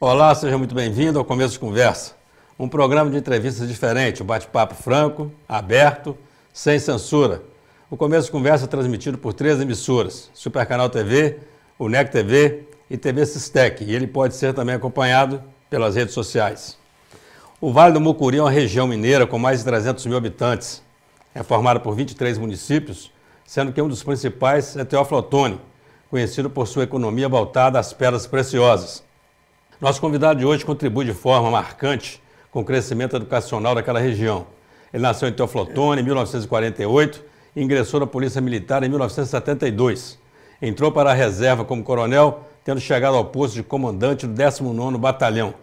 Olá, seja muito bem-vindo ao Começo de Conversa, um programa de entrevistas diferente, um bate-papo franco, aberto, sem censura. O Começo de Conversa é transmitido por 3 emissoras, Supercanal TV, UNEC TV e TV Sistec, e ele pode ser também acompanhado pelas redes sociais. O Vale do Mucuri é uma região mineira com mais de 300 mil habitantes. É formada por 23 municípios, sendo que um dos principais é Teófilo Otoni, conhecido por sua economia voltada às pedras preciosas. Nosso convidado de hoje contribui de forma marcante com o crescimento educacional daquela região. Ele nasceu em Teófilo Otoni em 1948 e ingressou na Polícia Militar em 1972. Entrou para a reserva como coronel, tendo chegado ao posto de comandante do 19º Batalhão.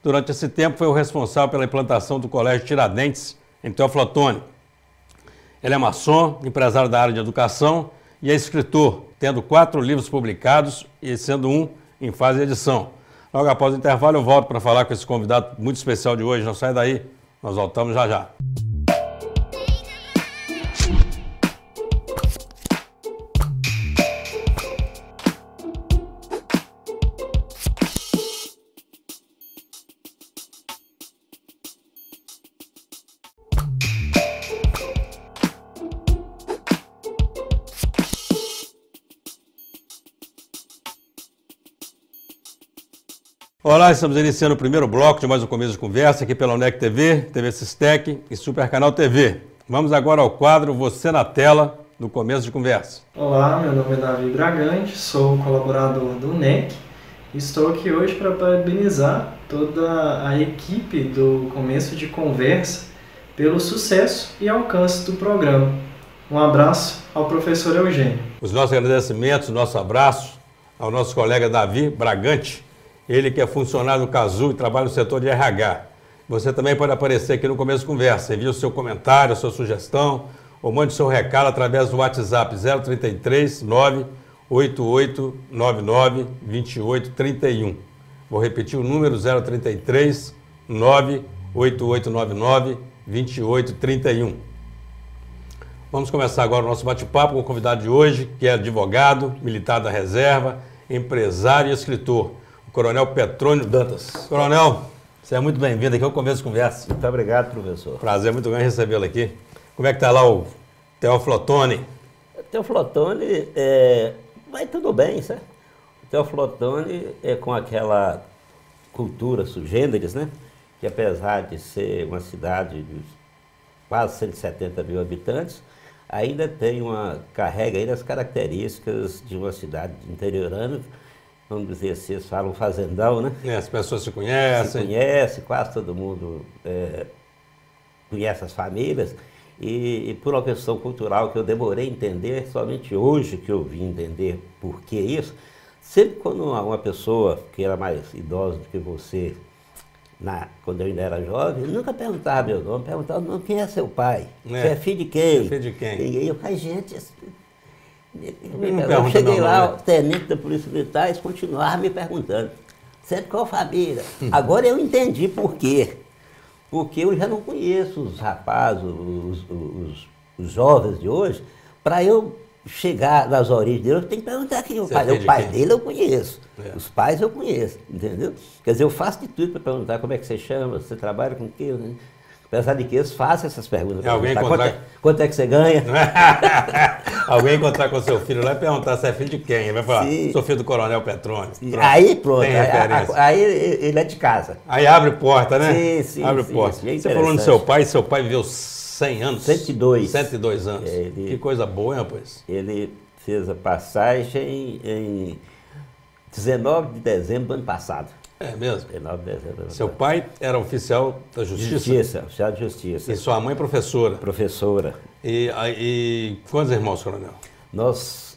Durante esse tempo foi o responsável pela implantação do Colégio Tiradentes, em Teófilo Otoni. Ele é maçom, empresário da área de educação e é escritor, tendo 4 livros publicados e sendo um em fase de edição. Logo após o intervalo eu volto para falar com esse convidado muito especial de hoje. Não sai daí, nós voltamos já já. Olá, estamos iniciando o primeiro bloco de mais um Começo de Conversa aqui pela UNEC TV, TV Sistec e Supercanal TV. Vamos agora ao quadro Você na Tela, do Começo de Conversa. Olá, meu nome é Davi Bragante, sou colaborador do UNEC e estou aqui hoje para parabenizar toda a equipe do Começo de Conversa pelo sucesso e alcance do programa. Um abraço ao professor Eugênio. Os nossos agradecimentos, nosso abraço ao nosso colega Davi Bragante. Ele que é funcionário do Casu e trabalha no setor de RH. Você também pode aparecer aqui no Começo de Conversa. Envie o seu comentário, a sua sugestão ou mande o seu recado através do WhatsApp 033 98899 2831. Vou repetir o número 033 98899 2831. Vamos começar agora o nosso bate-papo com o convidado de hoje, que é advogado, militar da reserva, empresário e escritor. Coronel Petrônio Dantas. Coronel, você é muito bem-vindo aqui ao Começo de Conversa. Muito obrigado, professor. Prazer muito grande recebê-lo aqui. Como é que está lá o Teófilo Otoni? Teófilo Otoni, vai tudo bem, certo? O Teófilo Otoni é com aquela cultura sui generis, né? Que apesar de ser uma cidade de quase 170 mil habitantes, ainda carrega ainda as características de uma cidade interiorana. Vamos dizer assim, eles falam fazendão, né? As pessoas se conhecem. Se conhece, quase todo mundo conhece as famílias. E por uma questão cultural que eu demorei a entender, somente hoje que eu vim entender por que isso, sempre quando uma pessoa que era mais idosa do que você, quando eu ainda era jovem, eu nunca perguntava meu nome, perguntava o nome, quem é seu pai? Você é filho de quem? É filho de quem? E eu falei, gente... Eu cheguei lá, o tenente da Polícia Militar, eles continuaram me perguntando, você é de qual família? Agora eu entendi por quê. Porque eu já não conheço os rapazes, os jovens de hoje. Para eu chegar nas origens dele, eu tenho que perguntar quem é o pai. O pai dele eu conheço, os pais eu conheço, entendeu? Quer dizer, eu faço de tudo para perguntar como é que você chama, você trabalha com o quê? Apesar de que eles fazem essas perguntas. Quanto é que você ganha? Alguém encontrar com seu filho lá e perguntar se é filho de quem? Ele vai falar, sou filho do Coronel Petrônio. Aí pronto, aí ele é de casa. Aí abre porta, né? Sim, abre porta. Sim, você falou no seu pai viveu 100 anos? 102. 102 anos. Que coisa boa, hein, rapaz? Ele fez a passagem em 19 de dezembro do ano passado. É mesmo? 19 de dezembro. Seu pai era oficial da Justiça? Oficial de Justiça. E sua mãe professora? Professora. E quantos irmãos, coronel? Nós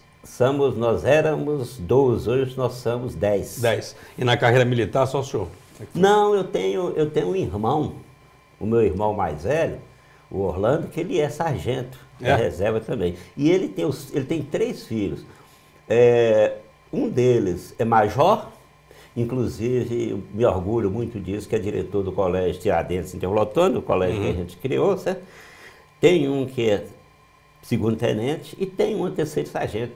éramos 12, hoje nós somos 10. 10. E na carreira militar só o senhor? Não, eu tenho um irmão, o meu irmão mais velho, o Orlando, que ele é sargento da reserva também. E ele tem 3 filhos. Um deles é major. Inclusive, eu me orgulho muito disso, que é diretor do Colégio Tiradentes em Teófilo Otoni, o colégio que a gente criou, certo? Tem um que é segundo tenente e tem um terceiro sargento,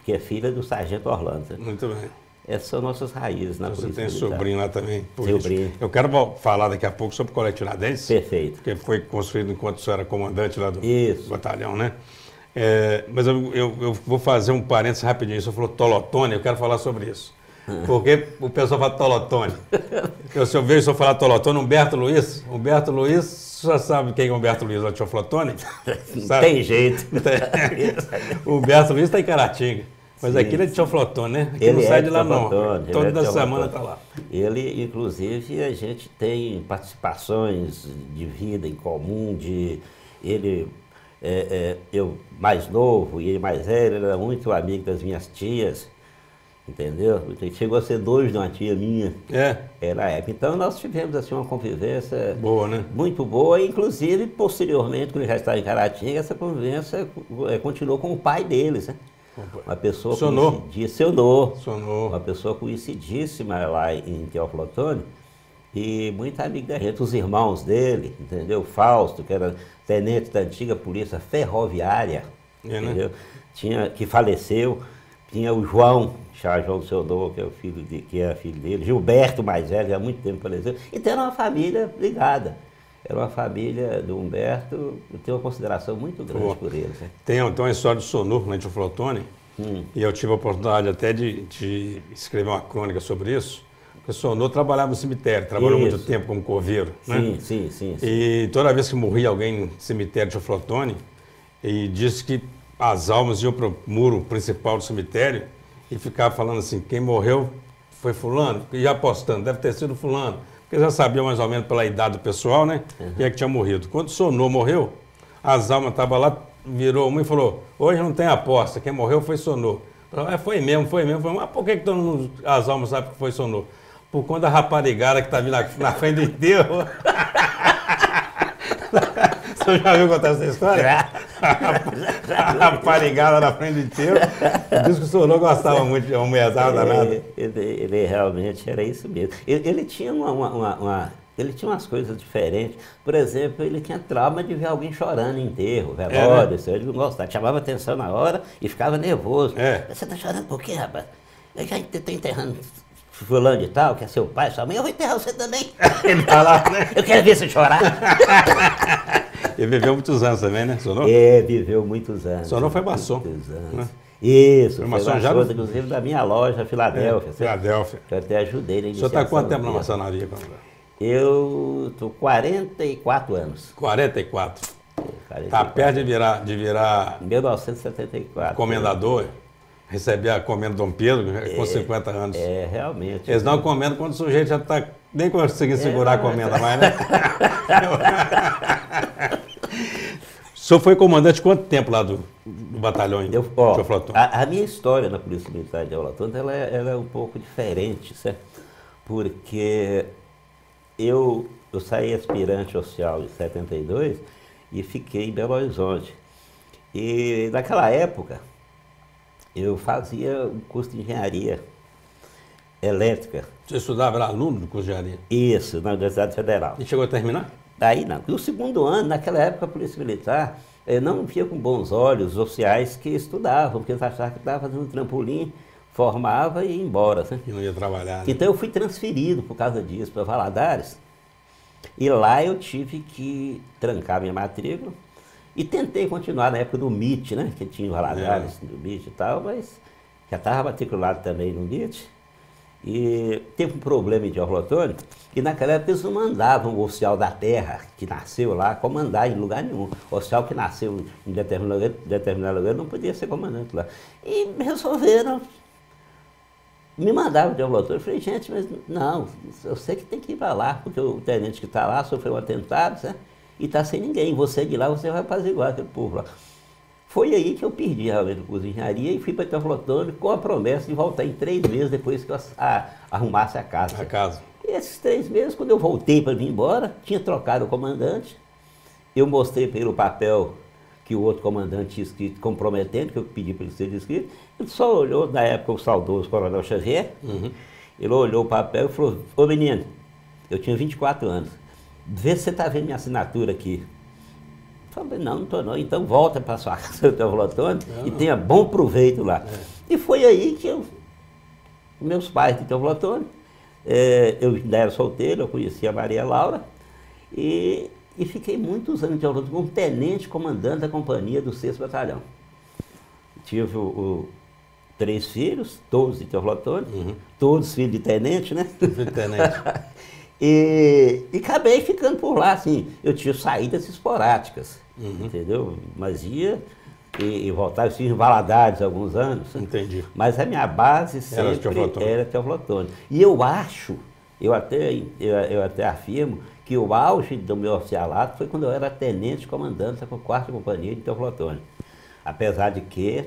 que é filha do sargento Orlando. Certo? Muito bem. Essas são nossas raízes na Você Polícia tem Militar. sobrinho lá também? Político. Sobrinho. Eu quero falar daqui a pouco sobre o Colégio Tiradentes. Perfeito. Que foi construído enquanto o senhor era comandante lá do Isso. batalhão, né? Mas eu vou fazer um parênteses rapidinho. O senhor falou Tolotone, eu quero falar sobre isso. Porque o pessoal fala Tolotone. O senhor veio, o senhor falar Tolotone, Humberto Luiz, o senhor sabe quem é Humberto Luiz lá de Teoflotone? Não tem jeito. O Humberto Luiz está em Caratinga. Mas Sim, aquele é de Teoflotone, né? Aqui ele não é sai de de lá, não. Teoflotone, ele é Toda de semana Teoflotone. está lá. Ele, inclusive, a gente tem participações de vida em comum, eu mais novo e ele mais velho, ele era muito amigo das minhas tias, entendeu? Chegou a ser dois de uma tia minha. Era a época. Então nós tivemos assim uma convivência Boa, né? muito boa, inclusive posteriormente, quando ele já estava em Caratinga, essa convivência continuou com o pai deles, né? Uma pessoa Sonou. Uma pessoa conhecidíssima lá em Teoflotone e muito amigo da gente, os irmãos dele, entendeu? Fausto, que era tenente da antiga polícia ferroviária, entendeu? Que faleceu. Tinha o João Sonou, que era filho dele, Gilberto mais velho, há muito tempo faleceu. Então era uma família ligada. Era uma família do Humberto, eu tenho uma consideração muito grande por ele. Né? Tem uma história de Sonor, né, de Teoflotone, e eu tive a oportunidade até de escrever uma crônica sobre isso, porque Sonor trabalhava no cemitério, trabalhou muito tempo como coveiro. Né? Sim. E toda vez que morria alguém no cemitério de Teoflotone, e disse que as almas iam para o muro principal do cemitério e ficava falando assim, quem morreu foi fulano, e já apostando, deve ter sido fulano. Porque já sabia mais ou menos pela idade do pessoal, né? Quem é que tinha morrido. Quando Sonor morreu, as almas estavam lá, virou uma e falou, hoje não tem aposta, quem morreu foi Sonor. Foi mesmo. Mas por que todo mundo, as almas sabem que foi Sonor? Por conta da raparigada que está vindo na frente do enterro. Você já viu contar essa história? A raparigada na frente do enterro. Diz que o Sonor gostava muito de uma mulherzada danada. Ele realmente era isso mesmo. Ele tinha ele tinha umas coisas diferentes. Por exemplo, ele tinha trauma de ver alguém chorando em enterro, velório, isso ele não gostava. Chamava atenção na hora e ficava nervoso. Você está chorando por quê, rapaz? Eu já estou enterrando fulano de tal, que é seu pai, sua mãe, eu vou enterrar você também. Ele falava, né? Eu quero ver você chorar. Ele viveu muitos anos também, né, Sonor? Viveu muitos anos. Sonor foi maçom. Muitos anos. Né? Isso, foi maçom já inclusive da minha loja, Filadélfia. Filadélfia. Eu até ajudei na iniciação. O senhor está quanto tempo na maçonaria? Eu estou 44 anos. 44? Está perto de virar... 1974. Comendador. Receber a comenda do Dom Pedro com 50 anos. Realmente. Eles dão a comenda quando o sujeito já está nem conseguindo segurar a comenda mais, né? O senhor foi comandante quanto tempo lá do batalhão de Teoflotone? A minha história na Polícia Militar de Teoflotone, ela é um pouco diferente, certo? Porque eu saí aspirante oficial em 72 e fiquei em Belo Horizonte. E naquela época, eu fazia um curso de engenharia elétrica. Você estudava, era aluno do curso de engenharia? Isso, na Universidade Federal. E chegou a terminar? Aí não. No segundo ano, naquela época, a Polícia Militar não via com bons olhos os oficiais que estudavam, porque eles achavam que estava fazendo um trampolim, formava e ia embora. Né? E não ia trabalhar. Né? Então eu fui transferido por causa disso para Valadares. E lá eu tive que trancar minha matrícula. E tentei continuar na época do MIT, né? Que tinha o Valadares, do MIT e tal, mas já estava matriculado também no MIT. E teve um problema em Teoflotone, que naquela época eles não mandavam o oficial da terra, que nasceu lá, comandar em lugar nenhum. O oficial que nasceu em determinado lugar não podia ser comandante lá. E resolveram me mandar para Teoflotone. Eu falei, gente, mas não, eu sei que tem que ir para lá, porque o tenente que está lá sofreu um atentado, né? E está sem ninguém. Você de lá, você vai fazer igual aquele povo lá. Foi aí que eu perdi realmente o curso de engenharia e fui para Teoflotone com a promessa de voltar em 3 meses depois que eu arrumasse a casa. A casa. E esses 3 meses, quando eu voltei para vir embora, tinha trocado o comandante. Eu mostrei para ele o papel que o outro comandante tinha escrito, comprometendo, que eu pedi para ele ser escrito. Ele só olhou, na época, o saudoso Coronel Xavier. Ele olhou o papel e falou, ô menino, eu tinha 24 anos. Vê se você está vendo minha assinatura aqui. Eu falei, não estou não. Então volta para sua casa do Teoflotone e tenha bom proveito lá. E foi aí que eu meus pais de Teoflotone. Eu ainda era solteiro, eu conheci a Maria Laura e fiquei muitos anos em Teoflotone como tenente comandante da companhia do 6º Batalhão. Tive 3 filhos, todos de Teoflotone, todos filhos de tenente, né? Filho de tenente. E acabei ficando por lá, assim, eu tinha saídas esporádicas, entendeu? Mas ia e voltava, eu fiz em Valadares alguns anos. Entendi. Mas a minha base sempre era Teoflotone. E eu acho, eu até afirmo, que o auge do meu oficialato foi quando eu era tenente comandante da 4ª Companhia de Teoflotone. Apesar de que,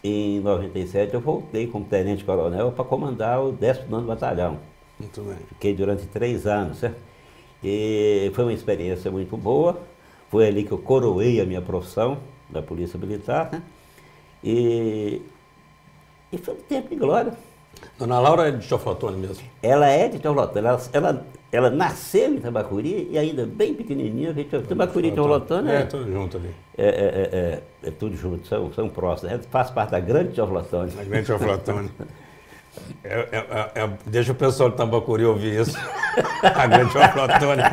em 97, eu voltei como tenente-coronel para comandar o 19º Batalhão. Muito bem. Fiquei durante 3 anos, certo? E foi uma experiência muito boa. Foi ali que eu coroei a minha profissão da Polícia Militar, né? E foi um tempo de glória. Dona Laura é de Teoflotone mesmo? Ela é de Teoflotone. Ela nasceu em Tambacuri e ainda bem pequenininha. Tambacuri e Teoflotone é tudo junto ali. É tudo junto, são próximos. Faz parte da grande Teoflotone. A grande Teoflotone. Deixa o pessoal de Tambacuri ouvir isso. A grande Teoflotone.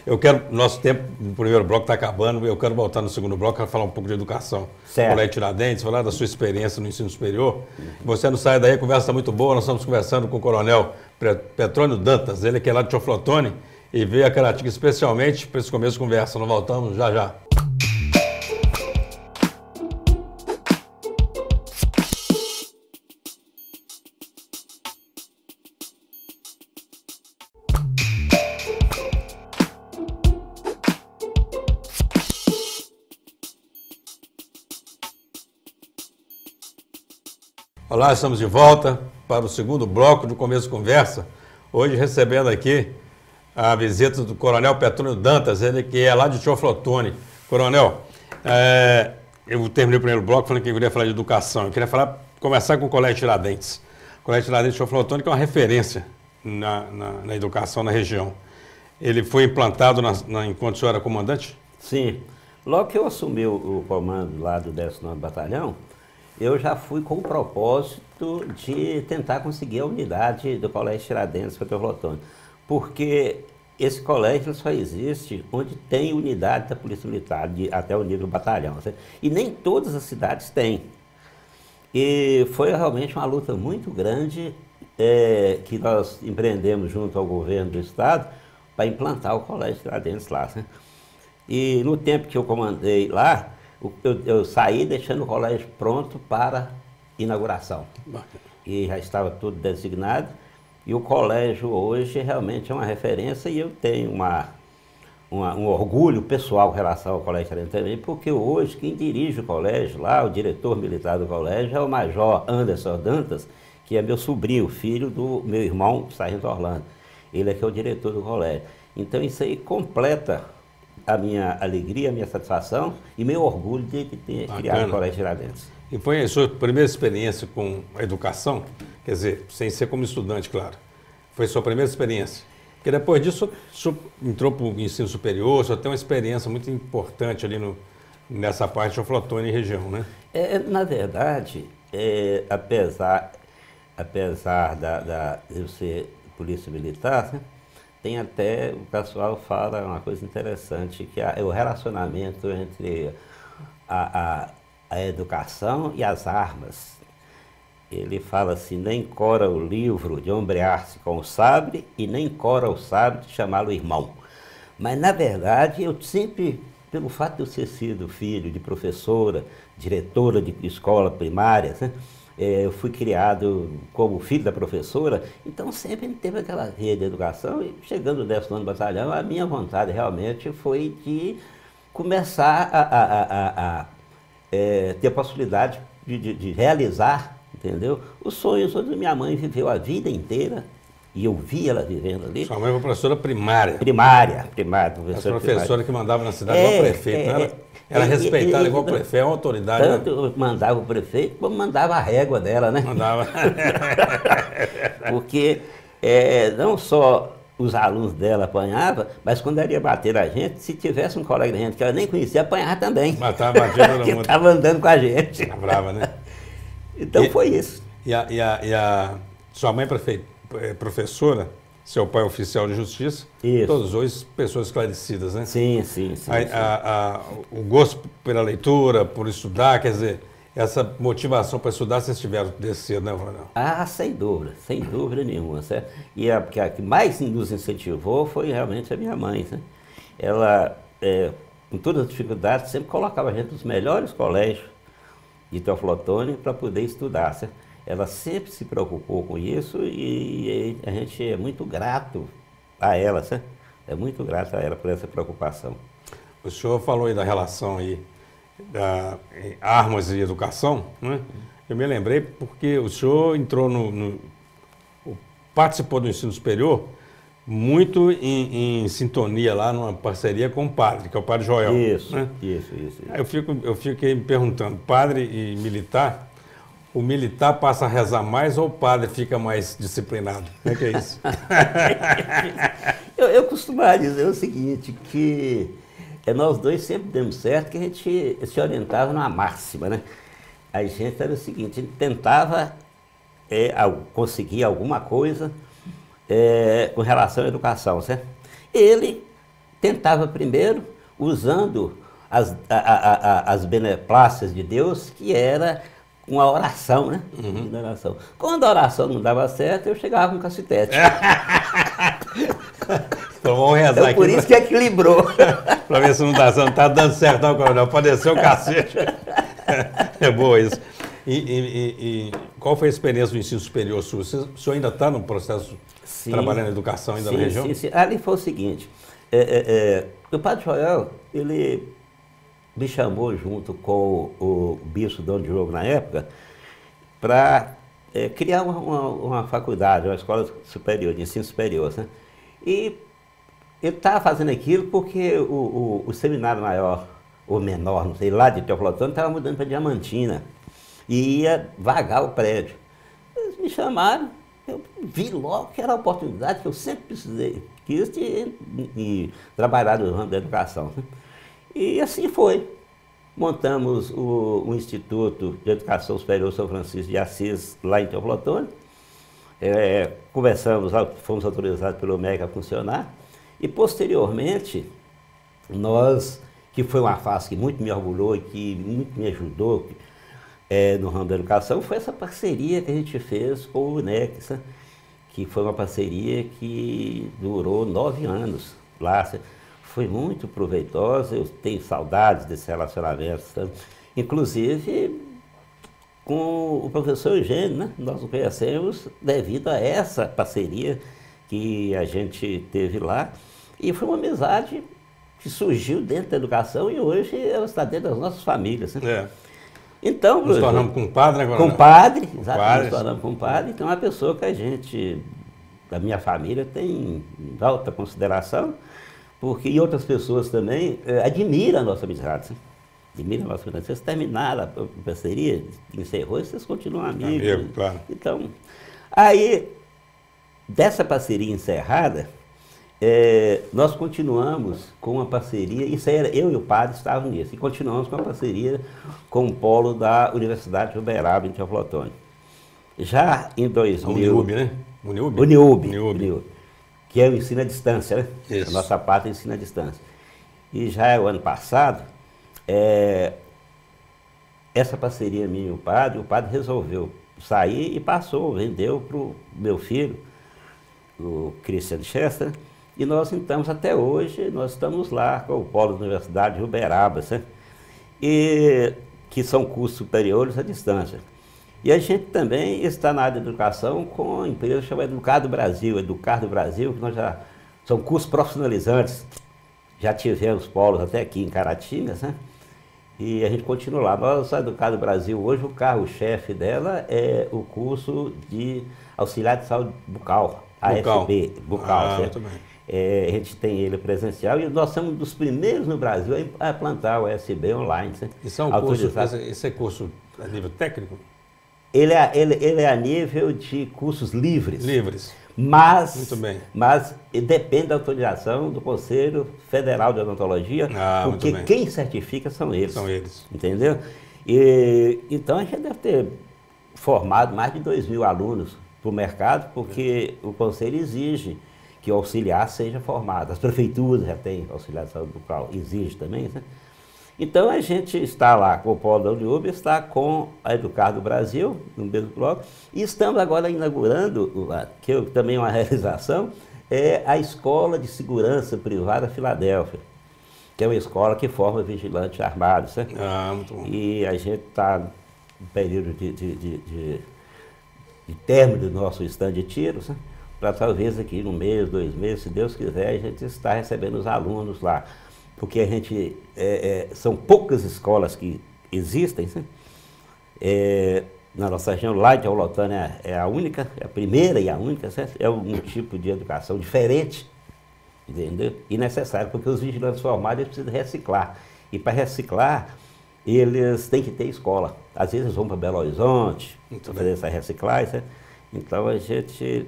Eu quero, nosso tempo no primeiro bloco está acabando, eu quero voltar no segundo bloco para falar um pouco de educação. Colégio Tiradentes, falar da sua experiência no ensino superior. Você não sai daí, a conversa está muito boa, nós estamos conversando com o coronel Petrônio Dantas, ele que é lá de Teoflotone e veio a Caratinga especialmente para esse começo de conversa. Nós voltamos já já. Olá, estamos de volta para o segundo bloco do Começo de Conversa. Hoje recebendo aqui a visita do Coronel Petrônio Dantas, ele que é lá de Teoflotone. Coronel, eu terminei o primeiro bloco falando que eu queria falar de educação. Eu queria começar com o Colégio Tiradentes. O Colégio Tiradentes de Teoflotone que é uma referência na educação na região. Ele foi implantado enquanto o senhor era comandante? Sim. Logo que eu assumi o comando lá do 19º Batalhão, eu já fui com o propósito de tentar conseguir a unidade do Colégio Tiradentes para Teoflotone, porque esse colégio só existe onde tem unidade da Polícia Militar, até o nível batalhão, certo? E nem todas as cidades têm. E foi realmente uma luta muito grande que nós empreendemos junto ao governo do estado para implantar o Colégio Tiradentes lá, certo? E no tempo que eu comandei lá, eu saí deixando o colégio pronto para inauguração. E já estava tudo designado. E o colégio hoje realmente é uma referência e eu tenho um orgulho pessoal com relação ao Colégio Tiradentes também, porque hoje quem dirige o colégio lá, o diretor militar do colégio, é o Major Anderson Dantas, que é meu sobrinho, filho do meu irmão, Sargento Orlando. Ele é que é o diretor do colégio. Então isso aí completa a minha alegria, a minha satisfação e meu orgulho de ter criado o Colégio Tiradentes. E foi a sua primeira experiência com a educação? Quer dizer, sem ser como estudante, claro. Foi a sua primeira experiência? Porque depois disso, o senhor entrou para o ensino superior, o senhor tem uma experiência muito importante ali nessa parte de Teoflotone e região, né? Na verdade, apesar de eu ser polícia militar, né? Tem até, o pessoal fala uma coisa interessante, que é o relacionamento entre a educação e as armas. Ele fala assim, nem cora o livro de ombrear-se com o sabre e nem cora o sabre de chamá-lo irmão. Mas, na verdade, eu sempre, pelo fato de eu ter sido filho de professora, diretora de escola primária, né? Eu fui criado como filho da professora, então sempre teve aquela rede de educação e chegando no 19º Batalhão, a minha vontade realmente foi de começar a ter a possibilidade de realizar, entendeu? Os sonhos onde minha mãe viveu a vida inteira e eu vi ela vivendo ali. Sua mãe foi professora primária? Primária, professora primária. Que mandava na cidade igual o prefeito, não era? Era respeitada igual o prefeito, é uma autoridade. Tanto mandava o prefeito, como mandava a régua dela, né? Mandava. Porque não só os alunos dela apanhavam, mas quando ela ia bater a gente, se tivesse um colega da gente que ela nem conhecia, apanhava também. Batia todo mundo. Estava andando com a gente. Tá brava, né? Então foi isso. Sua mãe é professora, seu pai é oficial de justiça. Isso. Todos os dois pessoas esclarecidas, né? Sim. O gosto pela leitura, por estudar, quer dizer, essa motivação para estudar vocês tiveram desde cedo, né, Ronaldo? Sem dúvida nenhuma, certo? E a que mais nos incentivou foi realmente a minha mãe, né? Ela, com todas as dificuldades, sempre colocava a gente nos melhores colégios de Teófilo Otoni para poder estudar, certo? Ela sempre se preocupou com isso e a gente é muito grato a ela, certo? É muito grato a ela por essa preocupação. O senhor falou aí da relação aí da armas e educação, né? Eu me lembrei porque o senhor entrou participou do ensino superior muito em sintonia lá, numa parceria com o padre, que é o padre Joel. Isso, né? Isso. Eu fiquei me perguntando, padre e militar, o militar passa a rezar mais ou o padre fica mais disciplinado? Como é que é isso? eu costumo dizer o seguinte, que nós dois sempre demos certo, que a gente se orientava numa máxima, né? A gente era o seguinte, a gente tentava conseguir alguma coisa com relação à educação, certo? Ele tentava primeiro usando as beneplácias de Deus, que era uma oração, né? Uma oração. Quando a oração não dava certo, eu chegava com cacetete. Então vamos rezar aqui. Por isso que equilibrou. Para ver se não está dando certo, não, coronel. Pode descer o cacete. É boa isso. E qual foi a experiência do ensino superior sua? O senhor ainda está no processo trabalhando em educação ainda na região? Sim. Ali foi o seguinte, o padre Joel, ele me chamou junto com o bispo Dom Diogo na época para criar uma faculdade, uma escola superior, de ensino superior, né? E ele estava fazendo aquilo porque o seminário maior, ou menor, não sei, lá de Teófilo Otoni, estava mudando para Diamantina e ia vagar o prédio. Eles me chamaram, eu vi logo que era a oportunidade que eu sempre quis de trabalhar no ramo da educação, né? E assim foi. Montamos o Instituto de Educação Superior São Francisco de Assis, lá em Teófilo Otoni. Conversamos, fomos autorizados pelo MEC a funcionar. E, posteriormente, que foi uma fase que muito me orgulhou e que muito me ajudou no ramo da educação, foi essa parceria que a gente fez com o UNEC, que foi uma parceria que durou 9 anos lá. Foi muito proveitosa, eu tenho saudades desse relacionamento, sabe? Inclusive com o professor Eugênio, né? Nós o conhecemos devido a essa parceria que a gente teve lá, e foi uma amizade que surgiu dentro da educação e hoje ela está dentro das nossas famílias, né? Então, nos tornamos compadre agora. Compadre, exatamente, nos tornamos compadre. Então, é uma pessoa que a gente, da minha família, tem alta consideração, porque e outras pessoas também admiram a nossa amizade. Admiram a nossa amizade. Vocês terminaram a parceria, encerrou, e vocês continuam amigos. Amigo, claro. Então, aí, dessa parceria encerrada, nós continuamos com uma parceria, isso era, eu e o padre estávamos nisso, e continuamos com a parceria com o polo da Universidade de Uberaba, em Teófilo Otoni. Já em 2000... Uniub, né? Uniub, que é o ensino à distância, né? Isso. A nossa parte é o ensino à distância. E já o ano passado, essa parceria minha e o padre resolveu sair e vendeu para o meu filho, o Christian Chester, e nós então, até hoje, nós estamos lá com o polo da Universidade de Uberaba, né? Que são cursos superiores à distância. E a gente também está na área de educação com a empresa chamada Educar do Brasil, que nós são cursos profissionalizantes. Já tivemos polos até aqui em Caratinga, né? E a gente continua lá. Nós, a Educar do Brasil, hoje o carro-chefe dela é o curso de auxiliar de saúde bucal, ASB, bucal, certo? A gente tem ele presencial e nós somos dos primeiros no Brasil a implantar o ASB online, certo? Isso é esse é curso a nível técnico? Ele é a nível de cursos livres. Muito bem. Mas depende da autorização do Conselho Federal de Odontologia, porque quem certifica são eles. Entendeu? Então a gente deve ter formado mais de 2.000 alunos para o mercado, porque o Conselho exige que o auxiliar seja formado. As prefeituras já têm auxiliar de saúde bucal, exige também, né? Então a gente está lá com o Polo da Uniúba, está com a Educar do Brasil, no mesmo bloco, e estamos agora inaugurando, que também é uma realização, é a Escola de Segurança Privada Filadélfia, que é uma escola que forma vigilantes armados, né? Muito bom. E a gente está no período de término do nosso stand de tiros, né? Para talvez aqui no mês, 2 meses, se Deus quiser, a gente está recebendo os alunos lá. Porque a gente, são poucas escolas que existem, né? Na nossa região, lá de Aulotânia é a única, é a primeira e a única, certo? É um tipo de educação diferente, entendeu? E necessário, porque os vigilantes formados eles precisam reciclar. E para reciclar, eles têm que ter escola. Às vezes eles vão para Belo Horizonte, para fazer essa reciclagem, certo? Então a gente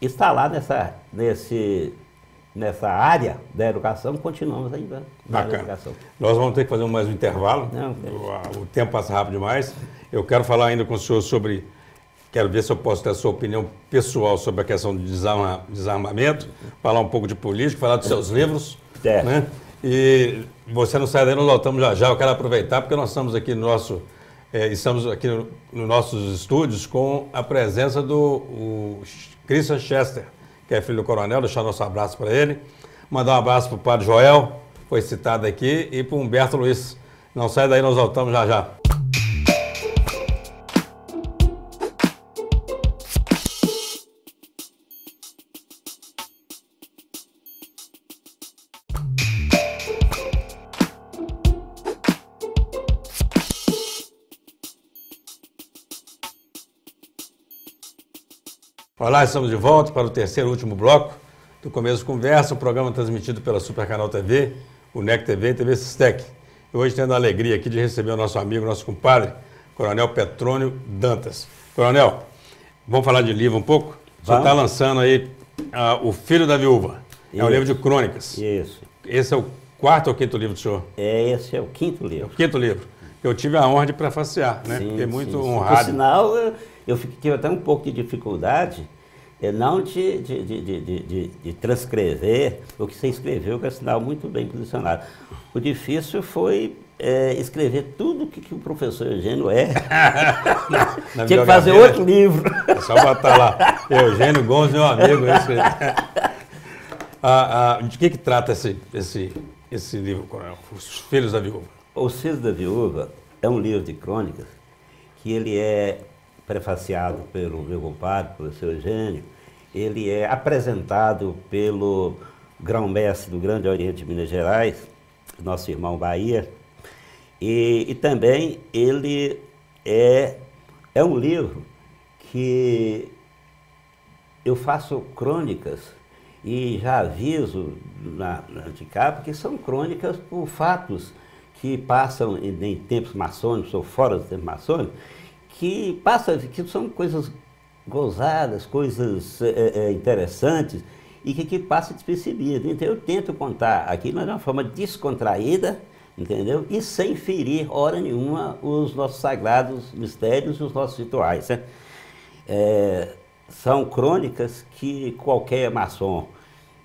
está lá nessa área da educação, continuamos ainda na educação. Nós vamos ter que fazer mais um intervalo. O tempo passa rápido demais. Eu quero falar ainda com o senhor sobre... Quero ver se eu posso ter a sua opinião pessoal sobre a questão do desarmamento, falar um pouco de política, falar dos seus livros. Né? E você não sai daí, nós voltamos já já. Eu quero aproveitar, porque nós estamos aqui estamos aqui nos nossos estúdios com a presença do Christian Chester, que é filho do coronel, deixar nosso abraço para ele. Mandar um abraço para o padre Joel, foi citado aqui, e para o Humberto Luiz. Não sai daí, nós voltamos já já. Olá, estamos de volta para o terceiro e último bloco do Começo de Conversa, um programa transmitido pela Supercanal TV, o NEC TV e TV Sistec. E hoje tendo a alegria aqui de receber o nosso amigo, nosso compadre, Coronel Petrônio Dantas. Coronel, vamos falar de livro um pouco? Você está lançando aí O Filho da Viúva. É um livro de crônicas. Isso. Esse é o 4º ou 5º livro do senhor? Esse é o 5º livro. É o 5º livro. Eu tive a honra de prefaciar, né? Sim, fiquei muito sim. honrado. Por sinal, eu tive até um pouco de dificuldade, não de transcrever o que você escreveu, que é sinal muito bem posicionado. O difícil foi escrever tudo que o professor Eugênio Tinha que fazer outro livro. É só botar lá, Eugênio Gomes, meu amigo. De que trata esse livro, Coronel? Os Filhos da Viúva. Os Filhos da Viúva é um livro de crônicas que ele é prefaciado pelo meu compadre, pelo seu Eugênio. Ele é apresentado pelo grão-mestre do Grande Oriente de Minas Gerais, nosso irmão Bahia. E também ele é um livro que eu faço crônicas e já aviso de capa que são crônicas por fatos que passam em tempos maçônicos ou fora dos tempos maçônicos, que são coisas gozadas, coisas interessantes e que passam despercebidas. Então eu tento contar aqui, mas de uma forma descontraída, entendeu? E sem ferir, hora nenhuma, os nossos sagrados mistérios e os nossos rituais, né? São crônicas que qualquer maçom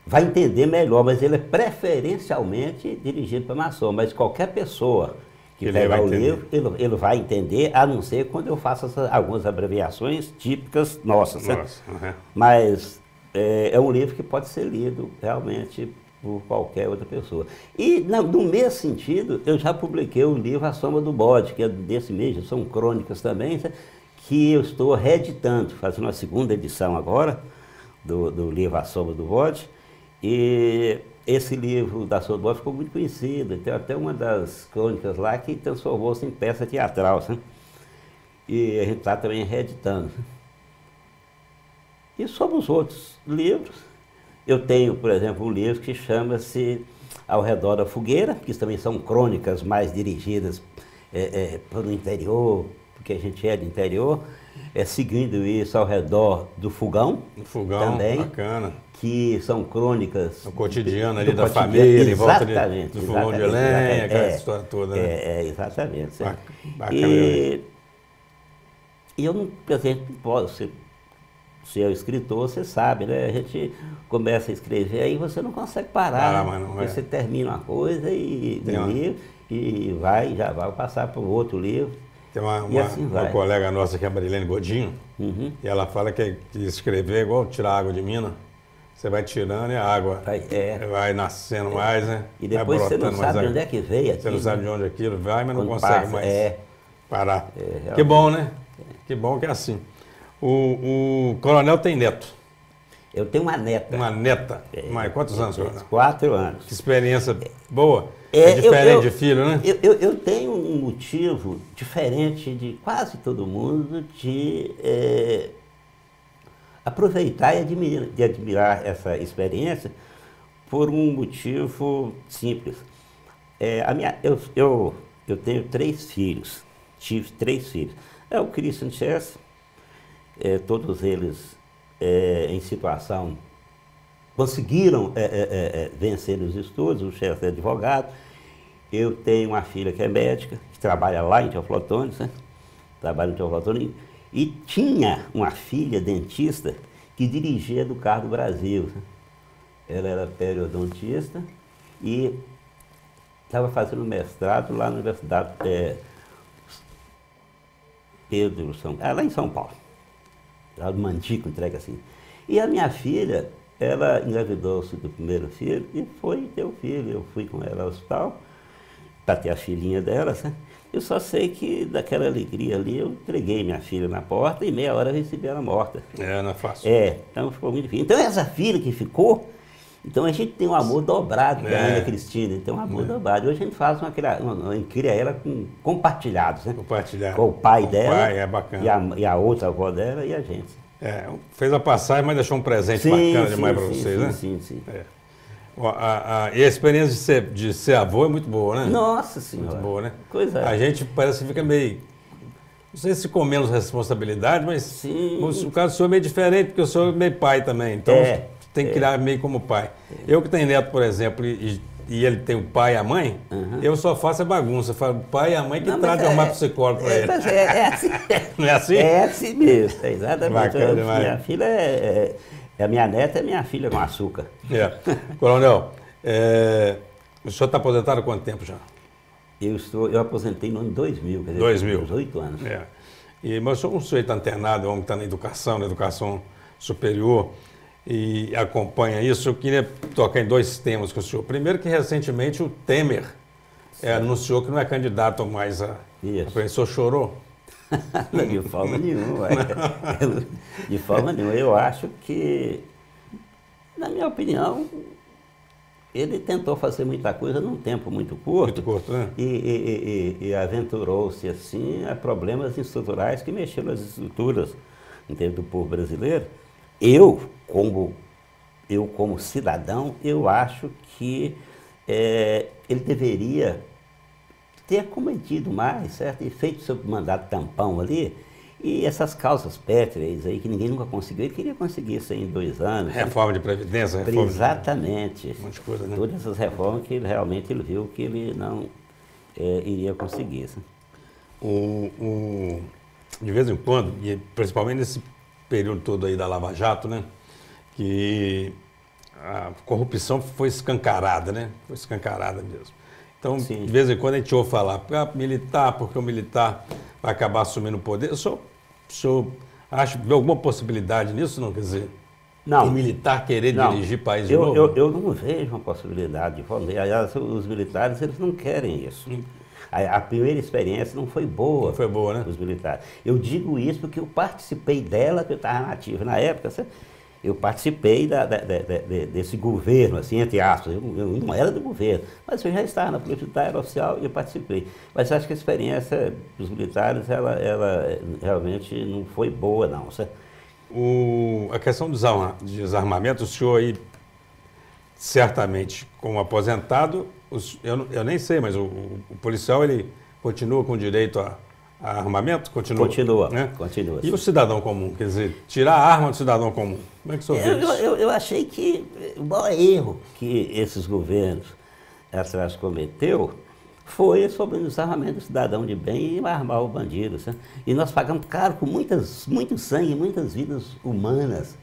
vai entender melhor, mas ele é preferencialmente dirigido para maçom, mas qualquer pessoa que pegar o livro, ele vai entender, a não ser quando eu faço algumas abreviações típicas nossas. Né? Mas é um livro que pode ser lido realmente por qualquer outra pessoa. E no mesmo sentido, eu já publiquei o livro A Sombra do Bode, que é desse mês, são crônicas também, que eu estou reeditando, fazendo a 2ª edição agora do livro A Sombra do Bode. E esse livro da Sombra do Bode ficou muito conhecido, tem até uma das crônicas lá que transformou-se em peça teatral, né? E a gente está também reeditando. E sobre os outros livros, eu tenho, por exemplo, um livro que chama-se Ao Redor da Fogueira, que também são crônicas mais dirigidas para o interior, porque a gente é do interior, seguindo isso Ao Redor do Fogão. O fogão, também, bacana. Que são crônicas... O cotidiano ali da família, em volta do fogão de lenha, aquela história toda, né? Exatamente. Bacana. E eu não, por exemplo, se é o escritor, você sabe, né? A gente começa a escrever, aí você não consegue parar. Né? Mas não é. Você termina uma coisa e Tem uma- livro, e já vai passar para o outro livro. Tem E assim uma vai. colega nossa que é a Marilene Godinho, Uhum. e ela fala que escrever é igual tirar água de mina. Você vai tirando e a água vai nascendo mais, né? E depois vai você não brotando mais sabe de água. onde é que veio aquilo. Você não sabe de onde aquilo vai, mas não Quando consegue passa, mais parar. realmente. Que bom, né? Que bom que é assim. O coronel tem neto, Eu tenho uma neta. uma neta. Mas quantos anos, coronel? 4 anos. Que experiência boa. É diferente de filho, né? Eu tenho um motivo diferente de quase todo mundo de aproveitar e admirar essa experiência por um motivo simples. Eu tenho 3 filhos, tive 3 filhos. O Christian Chess, todos eles em situação conseguiram vencer os estudos, o Chess é advogado. Eu tenho uma filha que é médica, que trabalha lá em Teoflotone, né? Trabalha em Teoflotone. E tinha uma filha dentista que dirigia do Carro do Brasil. Né? Ela era periodontista e estava fazendo mestrado lá na Universidade lá em São Paulo. Lá do Mantico, entrega assim. E a minha filha, ela engravidou-se do primeiro filho e foi ter o filho. Eu fui com ela ao hospital para ter a filhinha dela, né? Eu só sei que daquela alegria ali eu entreguei minha filha na porta e meia hora eu recebi ela morta. Não é fácil. Então ficou muito difícil. Então essa filha que ficou, então a gente tem um amor dobrado da Ana Cristina, então um amor dobrado. Hoje a gente faz a gente cria ela compartilhados, né? Compartilhado. Com o pai dela pai, é bacana. E a outra avó dela e a gente. Fez a passagem, mas deixou um presente bacana demais para vocês, né? Sim. E a experiência de ser avô é muito boa, né? Nossa Senhora. Muito boa, né? Coisa. A gente parece que fica meio... Não sei se com menos responsabilidade, mas Sim. o caso do senhor é meio diferente, porque eu sou meio pai também. Então tem que criar meio como pai. Eu que tenho neto, por exemplo, e ele tem o pai e a mãe, eu só faço a bagunça. Eu falo, o pai e a mãe que trata de arrumar psicólogo para ele. Mas é assim. Não é assim? É assim mesmo, exatamente. Bacana demais. Minha filha a minha neta é minha filha com açúcar. Coronel, o senhor está aposentado há quanto tempo já? Eu aposentei no ano 2000, quer dizer, 2000. uns 8 anos. Mas eu sou um sujeito antenado, um homem que está na educação superior, e acompanha isso. Eu queria tocar em 2 temas com o senhor. Primeiro, que recentemente o Temer anunciou que não é candidato mais a... Isso. O senhor chorou? De forma nenhuma. De forma nenhuma. Eu acho que, na minha opinião, ele tentou fazer muita coisa num tempo muito curto. Muito curto, né? E aventurou-se assim a problemas estruturais que mexeram nas estruturas do povo brasileiro. Eu, como cidadão, eu acho que ele deveria ter cometido mais, certo? E feito seu mandato tampão ali, e essas causas pétreas aí que ninguém nunca conseguiu, ele queria conseguir isso aí em 2 anos. Reforma de Previdência, reforma Exatamente. Um monte de coisa, né? Todas essas reformas que realmente ele viu que ele não iria conseguir. De vez em quando, e principalmente nesse período todo aí da Lava Jato, né? Que a corrupção foi escancarada, né? Foi escancarada mesmo. Então, Sim. de vez em quando a gente ouve falar, porque o militar vai acabar assumindo o poder. O senhor vê alguma possibilidade nisso, não? Quer dizer, não. O militar querer dirigir o país de novo? Eu não vejo uma possibilidade de forma. Aliás, os militares, eles não querem isso. A primeira experiência não foi boa. Não foi boa, né? Os militares. Eu digo isso porque eu participei dela, que eu estava nativo na época. Eu participei desse governo, assim, entre aspas. Eu não era do governo, mas eu já estava na Polícia Militar, era oficial e eu participei. Mas eu acho que a experiência dos militares, ela realmente não foi boa, não. Certo? A questão do desarmamento, o senhor aí, certamente, como aposentado, eu nem sei, mas o policial, ele continua com direito a armamento? Continua. Né? Continua. E o cidadão comum? Quer dizer, tirar a arma do cidadão comum? Como é que o senhor vê isso? Eu achei que o maior erro que esses governos atrás cometeu foi sobre o desarmamento do cidadão de bem e armar o bandido. Sabe? E nós pagamos caro com muito sangue, muitas vidas humanas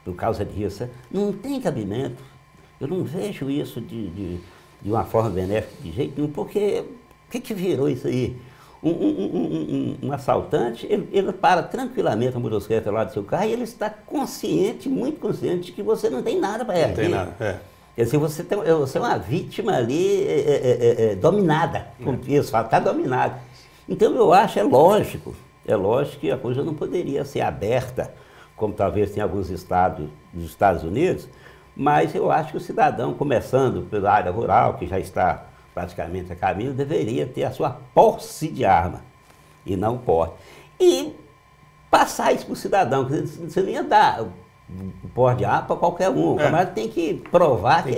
por causa disso. Sabe? Não tem cabimento. Eu não vejo isso de uma forma benéfica de jeito nenhum, porque o que virou isso aí? Um assaltante, ele para tranquilamente a motocicleta lá do seu carro e ele está consciente, muito consciente, de que você não tem nada para reagir. Não tem nada, é. Quer dizer, você é uma vítima ali dominada, como eles falam, está dominado. Então eu acho, é lógico que a coisa não poderia ser aberta, como talvez tem alguns estados dos Estados Unidos, mas eu acho que o cidadão, começando pela área rural, que já está praticamente a caminho, deveria ter a sua posse de arma, e não porte. E passar isso para o cidadão, quer dizer, você não ia dar o porte de arma para qualquer um, mas tem que provar que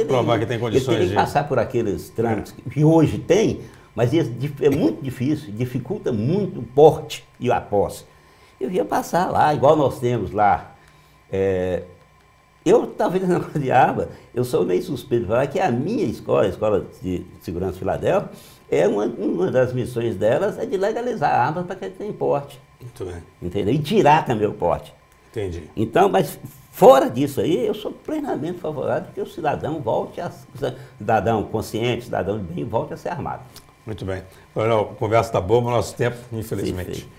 tem condições ele tem que passar por aqueles trâmites que hoje tem, mas é muito difícil, dificulta muito o porte e a posse. Eu ia passar lá, igual nós temos lá. Eu, talvez na de arma, eu sou meio suspeito de falar que a minha escola, a Escola de Segurança Filadélfia, uma das missões delas é de legalizar armas para quem tem porte. Muito bem. Entendeu? E tirar também o porte. Entendi. Então, mas fora disso aí, eu sou plenamente favorável que o cidadão volte cidadão consciente, cidadão de bem, volte a ser armado. Muito bem. Coronel, a conversa está boa, mas nosso tempo, infelizmente,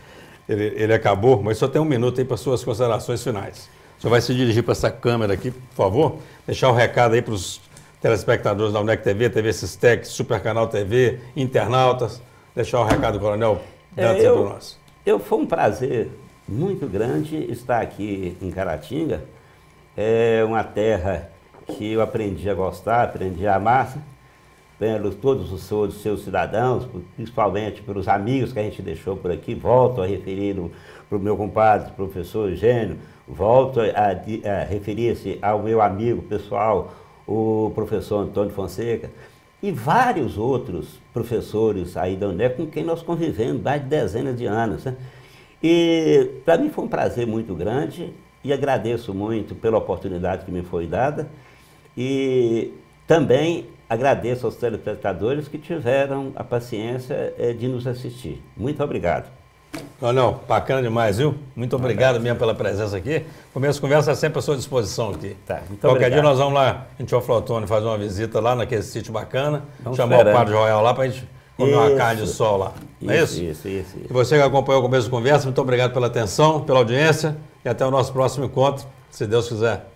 ele acabou, mas só tem um minuto aí para suas considerações finais. O senhor vai se dirigir para essa câmera aqui, por favor, deixar o recado aí para os telespectadores da UNEC TV, TV Sistec, Super Canal TV, internautas, deixar o recado, Coronel, dentro para nós. Foi um prazer muito grande estar aqui em Caratinga. É uma terra que eu aprendi a gostar, aprendi a amar, pelos todos os seus cidadãos, principalmente pelos amigos que a gente deixou por aqui. Volto a referir para o meu compadre, professor Eugênio, volto a referir-se ao meu amigo pessoal, o professor Antônio Fonseca, e vários outros professores aí da UNEC com quem nós convivemos mais de dezenas de anos. Né? E para mim foi um prazer muito grande e agradeço muito pela oportunidade que me foi dada e também agradeço aos telespectadores que tiveram a paciência de nos assistir. Muito obrigado. Não, bacana demais, viu? Muito obrigado mesmo pela presença aqui. Começo de conversa é sempre à sua disposição aqui. Tá, muito Qualquer obrigado. dia nós vamos lá em Teoflotone fazer uma visita lá naquele sítio bacana, chamar o Padre Royal lá para a gente comer uma carne de sol lá. Não é isso? Isso. E você que acompanhou o começo de conversa, muito obrigado pela atenção, pela audiência e até o nosso próximo encontro, se Deus quiser.